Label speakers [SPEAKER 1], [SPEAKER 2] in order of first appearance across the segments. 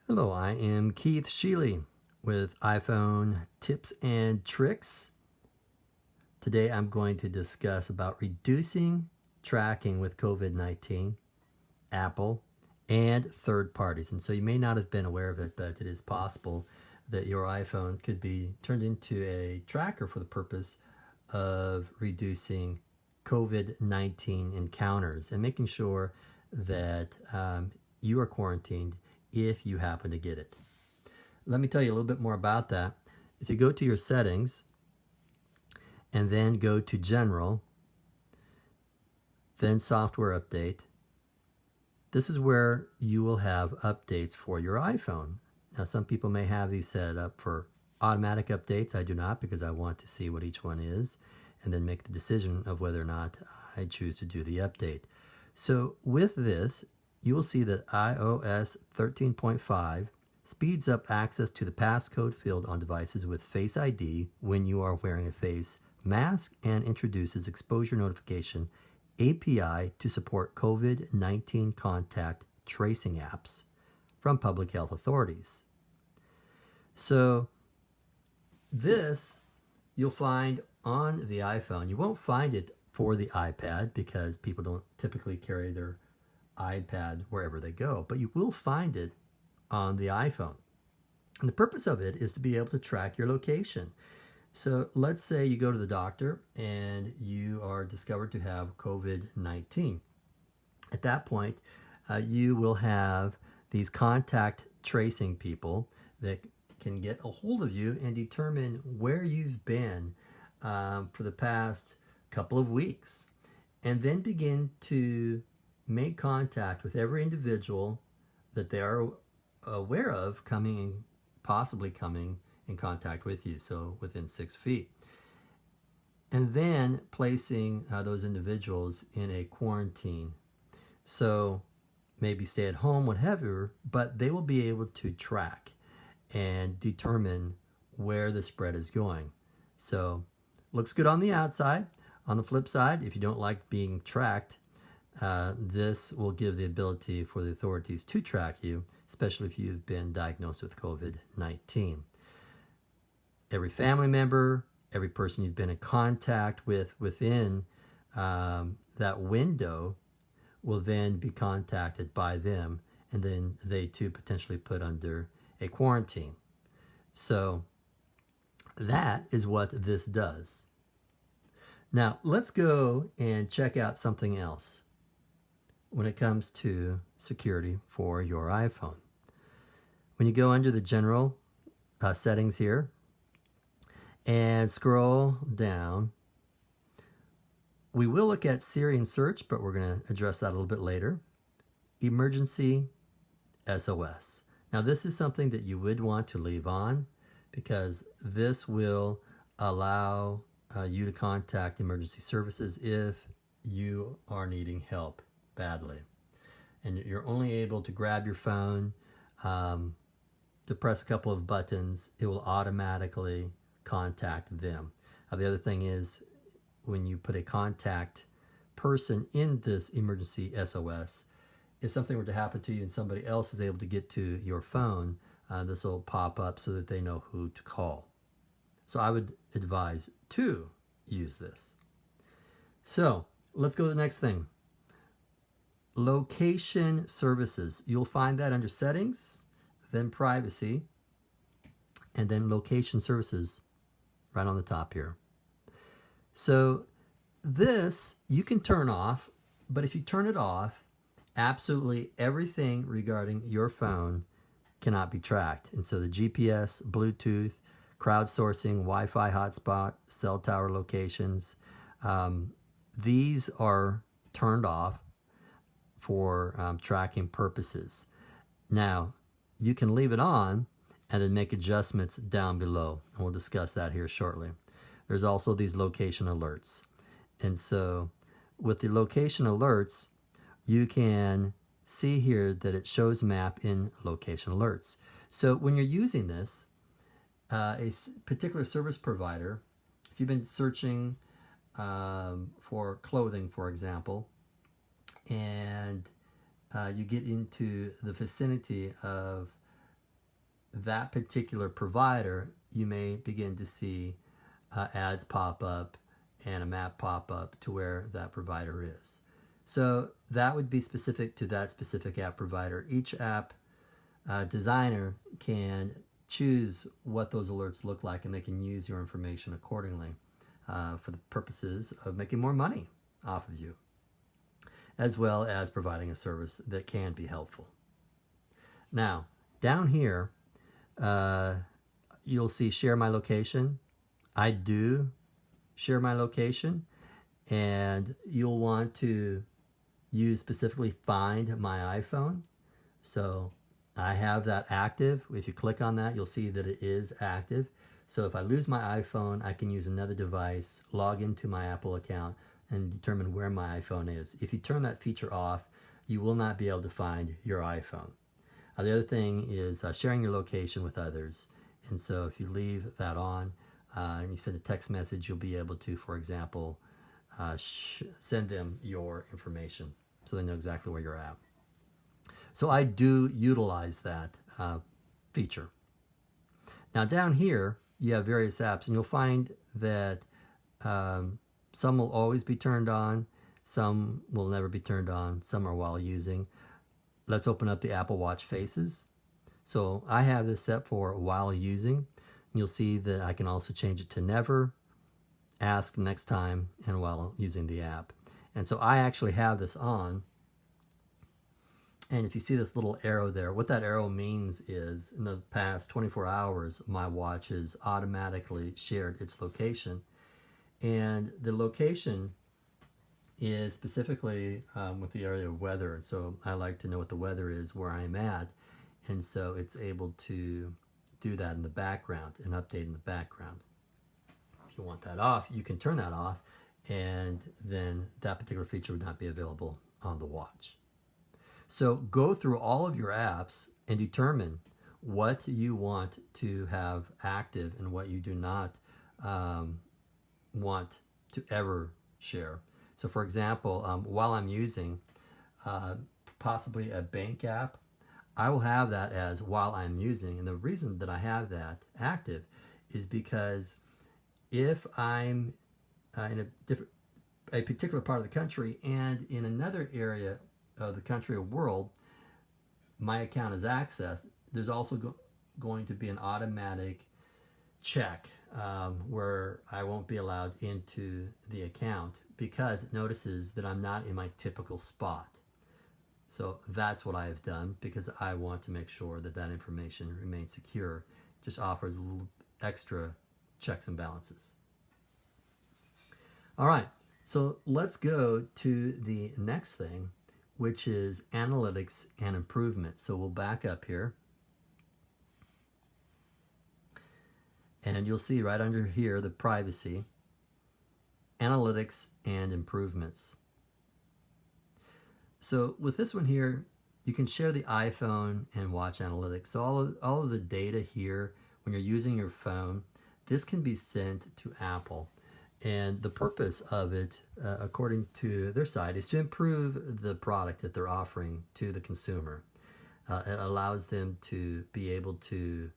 [SPEAKER 1] Hello, I am Keith Sheely with iPhone tips and tricks. Today I'm going to discuss about reducing tracking with COVID-19, Apple, and third parties. And so you may not have been aware of it, but it is possible that your iPhone could be turned into a tracker for the purpose of reducing COVID-19 encounters and making sure that you are quarantined if you happen to get it. Let me tell you a little bit more about that. If you go to your settings and then go to General, then Software Update, this is where you will have updates for your iPhone. Now, some people may have these set up for automatic updates. I do not, because I want to see what each one is and then make the decision of whether or not I choose to do the update. So with this, you will see that iOS 13.5 speeds up access to the passcode field on devices with Face ID when you are wearing a face mask and introduces exposure notification API to support COVID-19 contact tracing apps from public health authorities. So this you'll find on the iPhone. You won't find it for the iPad because people don't typically carry their iPad wherever they go, but you will find it on the iPhone. And the purpose of it is to be able to track your location. So let's say you go to the doctor and you are discovered to have COVID-19. At that point, you will have these contact tracing people that can get a hold of you and determine where you've been for the past couple of weeks, and then begin to make contact with every individual that they are aware of possibly coming in contact with you, so within 6 feet. And then placing those individuals in a quarantine. So maybe stay at home, whatever, but they will be able to track and determine where the spread is going. So looks good on the outside. On the flip side, if you don't like being tracked, this will give the ability for the authorities to track you, especially if you've been diagnosed with COVID-19. Every family member, every person you've been in contact with within that window will then be contacted by them, and then they too potentially put under a quarantine. So that is what this does. Now let's go and check out something else when it comes to security for your iPhone. When you go under the general settings here and scroll down, we will look at Siri and search, but we're going to address that a little bit later. Emergency SOS. Now this is something that you would want to leave on because this will allow you to contact emergency services if you are needing help badly. And you're only able to grab your phone, to press a couple of buttons, it will automatically contact them. The other thing is, when you put a contact person in this emergency SOS, if something were to happen to you and somebody else is able to get to your phone, this will pop up so that they know who to call. So I would advise to use this. So let's go to the next thing. Location services. You'll find that under settings, then privacy, and then location services right on the top here. So this you can turn off, but if you turn it off, absolutely everything regarding your phone cannot be tracked. And so the GPS, Bluetooth, crowdsourcing, Wi-Fi hotspot, cell tower locations, these are turned off for tracking purposes. Now, you can leave it on and then make adjustments down below. And we'll discuss that here shortly. There's also these location alerts. And so with the location alerts, you can see here that it shows map in location alerts. So when you're using this, a particular service provider, if you've been searching for clothing, for example, and you get into the vicinity of that particular provider, you may begin to see ads pop up and a map pop up to where that provider is. So that would be specific to that specific app provider. Each app designer can choose what those alerts look like, and they can use your information accordingly for the purposes of making more money off of you, as well as providing a service that can be helpful. Now, down here, you'll see share my location. I do share my location, and you'll want to use specifically find my iPhone. So I have that active. If you click on that, you'll see that it is active. So if I lose my iPhone, I can use another device, log into my Apple account, and determine where my iPhone is. If you turn that feature off, you will not be able to find your iPhone. The other thing is sharing your location with others. And so if you leave that on and you send a text message, you'll be able to, for example, send them your information so they know exactly where you're at. So I do utilize that feature. Now down here, you have various apps, and you'll find that some will always be turned on, some will never be turned on, some are while using. Let's open up the Apple Watch faces. So I have this set for while using. You'll see that I can also change it to never, ask next time, and while using the app. And so I actually have this on. And if you see this little arrow there, what that arrow means is in the past 24 hours, my watch has automatically shared its location. And the location is specifically with the area of weather. And so I like to know what the weather is where I'm at. And so it's able to do that in the background and update in the background. If you want that off, you can turn that off, and then that particular feature would not be available on the watch. So go through all of your apps and determine what you want to have active and what you do not want to ever share. So for example, while I'm using possibly a bank app, I will have that as while I'm using. And the reason that I have that active is because if I'm in a particular part of the country and in another area of the country or world, my account is accessed, there's also going to be an automatic check where I won't be allowed into the account because it notices that I'm not in my typical spot. So that's what I have done because I want to make sure that that information remains secure. It just offers a little extra checks and balances. All right, so let's go to the next thing, which is analytics and improvement. So we'll back up here. And you'll see right under here, the privacy, analytics and improvements. So with this one here, you can share the iPhone and watch analytics. So all of the data here, when you're using your phone, this can be sent to Apple. And the purpose of it, according to their side, is to improve the product that they're offering to the consumer. It allows them to be able to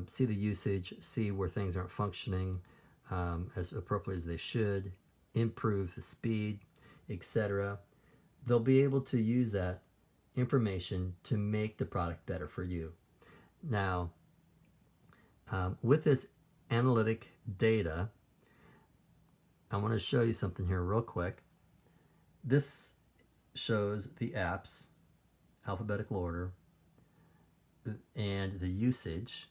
[SPEAKER 1] see the usage, see where things aren't functioning as appropriately as they should, improve the speed, etc. They'll be able to use that information to make the product better for you. Now, with this analytic data, I want to show you something here real quick. This shows the apps, alphabetical order, and the usage.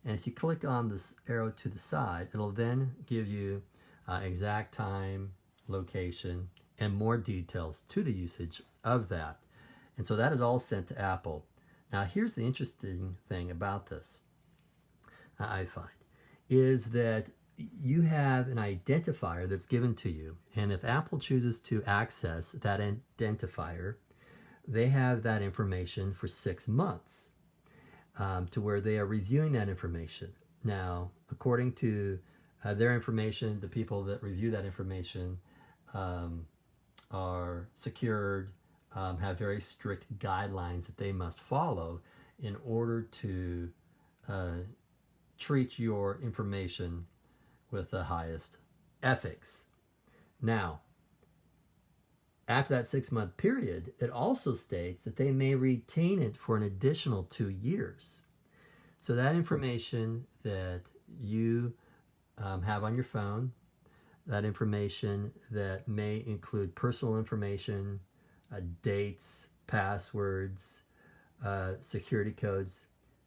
[SPEAKER 1] And if you click on this arrow to the side, it'll then give you exact time, location, and more details to the usage of that. And so that is all sent to Apple. Now here's the interesting thing about this, I find, is that you have an identifier that's given to you. And if Apple chooses to access that identifier, they have that information for 6 months to where they are reviewing that information. Now, according to their information, the people that review that information are secured, have very strict guidelines that they must follow in order to treat your information with the highest ethics. Now, after that 6-month period, it also states that they may retain it for an additional 2 years. So that information that you have on your phone, that information that may include personal information, dates, passwords, security codes,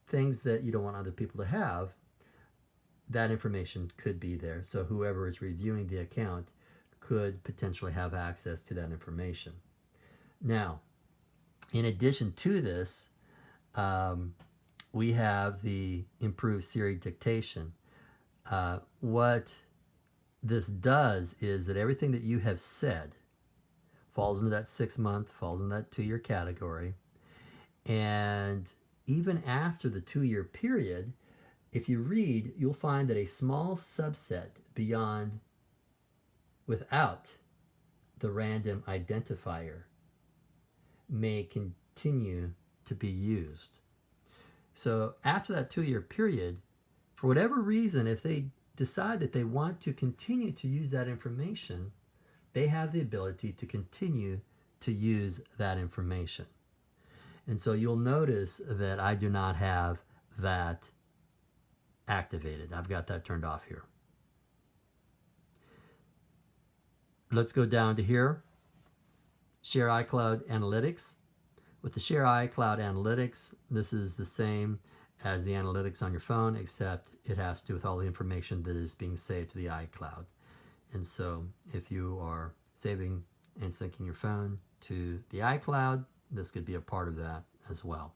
[SPEAKER 1] things that you don't want other people to have, that information could be there. So whoever is reviewing the account could potentially have access to that information. Now, in addition to this, we have the improved Siri dictation. What this does is that everything that you have said falls into that 6-month, falls in that 2-year category. And even after the 2-year period, if you read, you'll find that a small subset beyond without the random identifier may continue to be used. So after that 2-year period, for whatever reason, if they decide that they want to continue to use that information, they have the ability to continue to use that information. And so you'll notice that I do not have that activated. I've got that turned off here. Let's go down to here. Share iCloud Analytics. With the Share iCloud Analytics, this is the same as the analytics on your phone, except it has to do with all the information that is being saved to the iCloud. And so if you are saving and syncing your phone to the iCloud, this could be a part of that as well.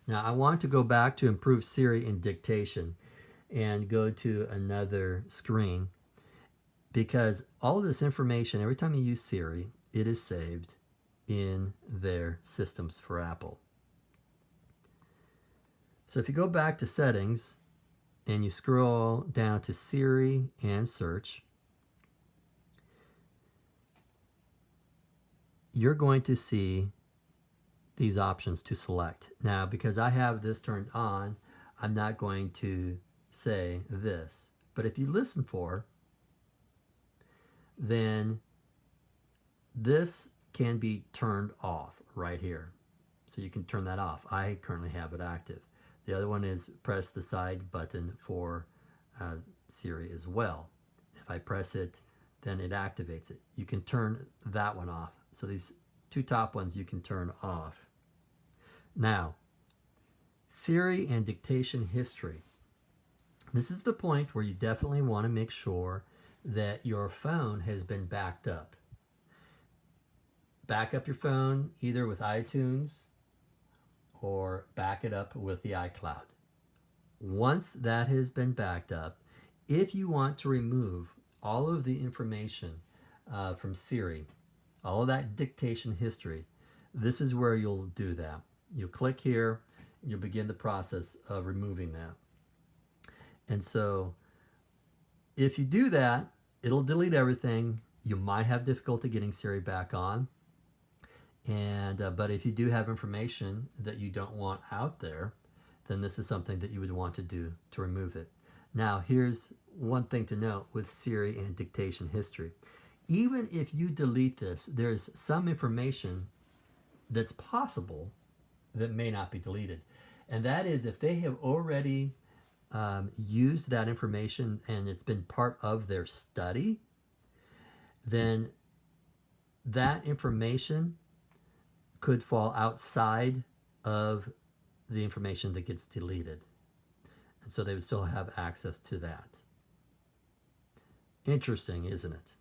[SPEAKER 1] Now I want to go back to Improve Siri in Dictation and go to another screen, because all of this information, every time you use Siri, it is saved in their systems for Apple. So if you go back to Settings and you scroll down to Siri and Search, you're going to see these options to select. Now, because I have this turned on, I'm not going to say this. But if you listen for, then this can be turned off right here. So you can turn that off. I currently have it active. The other one is press the side button for Siri as well. If I press it, then it activates it. You can turn that one off. So these 2 top ones you can turn off. Now, Siri and dictation history. This is the point where you definitely want to make sure that your phone has been backed up. Back up your phone either with iTunes or back it up with the iCloud. Once that has been backed up, if you want to remove all of the information from Siri, all of that dictation history, this is where you'll do that. You'll click here, and you'll begin the process of removing that. And so if you do that, it'll delete everything. You might have difficulty getting Siri back on. But if you do have information that you don't want out there, then this is something that you would want to do to remove it. Now, here's one thing to note with Siri and dictation history. Even if you delete this, there's some information that's possible that may not be deleted. And that is if they have already used that information and it's been part of their study, then that information could fall outside of the information that gets deleted. And so they would still have access to that. Interesting, isn't it?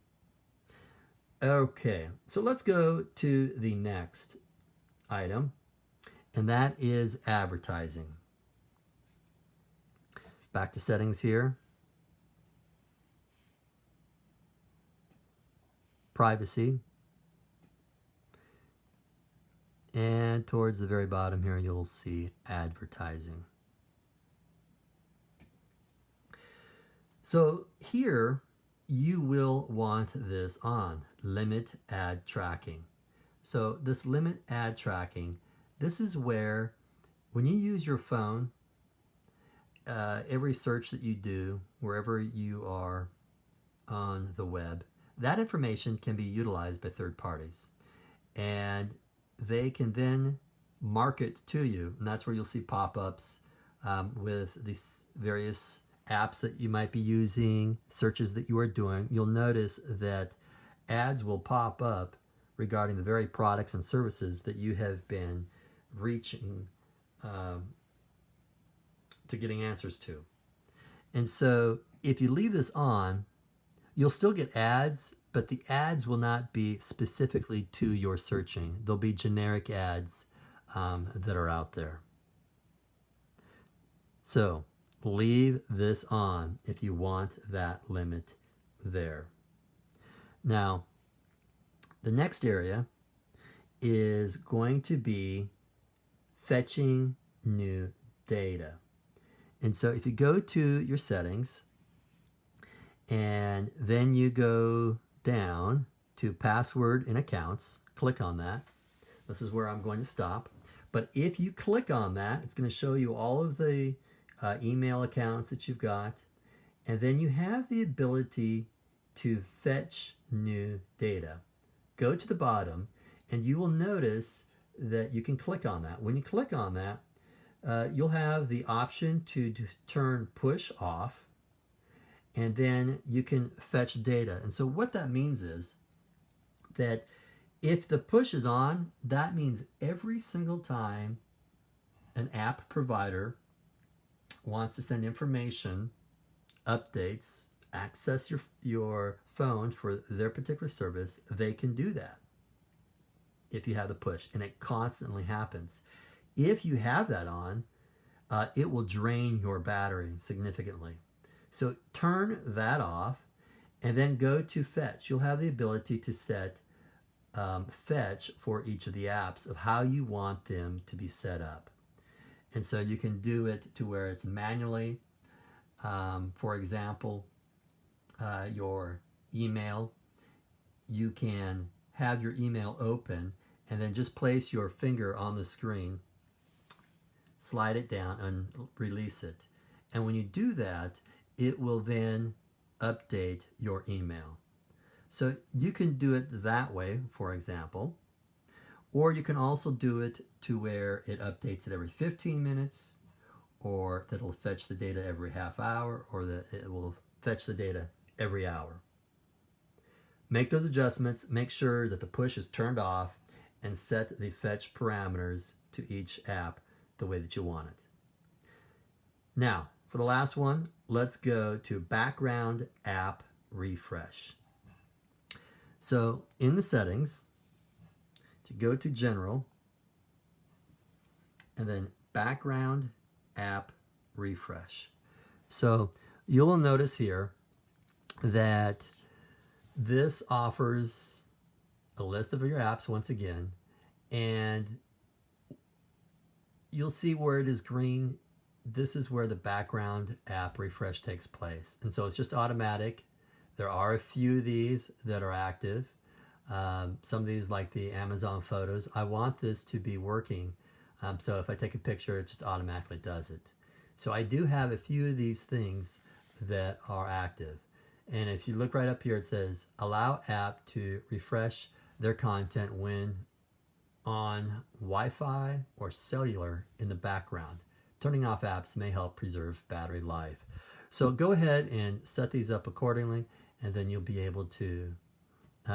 [SPEAKER 1] Okay, so let's go to the next item, and that is advertising. Back to settings here. Privacy. And towards the very bottom here, you'll see advertising. So here, you will want this on, limit ad tracking. So this limit ad tracking, this is where when you use your phone, every search that you do, wherever you are on the web, that information can be utilized by third parties. And they can then market to you. And that's where you'll see pop-ups with these various apps that you might be using, searches that you are doing. You'll notice that ads will pop up regarding the very products and services that you have been reaching to getting answers to. And so if you leave this on, you'll still get ads, but the ads will not be specifically to your searching. They'll be generic ads that are out there. So leave this on if you want that limit there. Now, the next area is going to be fetching new data. And so if you go to your settings and then you go down to password and accounts, click on that. This is where I'm going to stop. But if you click on that, it's going to show you all of the email accounts that you've got. And then you have the ability to fetch new data. Go to the bottom and you will notice that you can click on that. When you click on that, you'll have the option to turn push off, and then you can fetch data. And so what that means is that if the push is on, that means every single time an app provider wants to send information, updates, access your phone for their particular service, they can do that if you have the push, and it constantly happens. If you have that on, it will drain your battery significantly. So turn that off and then go to fetch. You'll have the ability to set fetch for each of the apps of how you want them to be set up. And so you can do it to where it's manually. For example, your email, you can have your email open and then just place your finger on the screen, slide it down and release it. And when you do that, it will then update your email. So you can do it that way, for example, or you can also do it to where it updates it every 15 minutes, or that it'll fetch the data every half hour, or that it will fetch the data every hour. Make those adjustments, make sure that the push is turned off, and set the fetch parameters to each app the way that you want it. Now, for the last one, let's go to background app refresh. So in the settings, if you go to general and then background app refresh. So you will notice here that this offers a list of your apps once again, and you'll see where it is green. This is where the background app refresh takes place. And so it's just automatic. There are a few of these that are active. Some of these, like the Amazon photos, I want this to be working. So if I take a picture, it just automatically does it. So I do have a few of these things that are active. And if you look right up here, it says allow app to refresh their content when on Wi-Fi or cellular in the background. Turning off apps may help preserve battery life. So go ahead and set these up accordingly, and then you'll be able to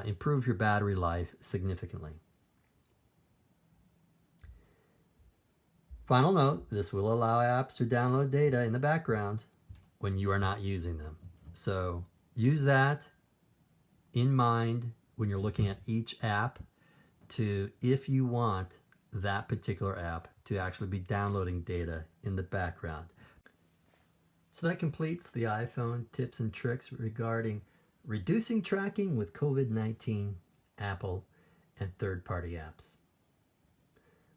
[SPEAKER 1] improve your battery life significantly. Final note, this will allow apps to download data in the background when you are not using them. So use that in mind when you're looking at each app, to if you want that particular app to actually be downloading data in the background. So that completes the iPhone tips and tricks regarding reducing tracking with COVID-19, Apple, and third-party apps.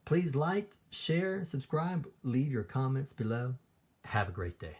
[SPEAKER 1] Please like, share, subscribe, leave your comments below. Have a great day.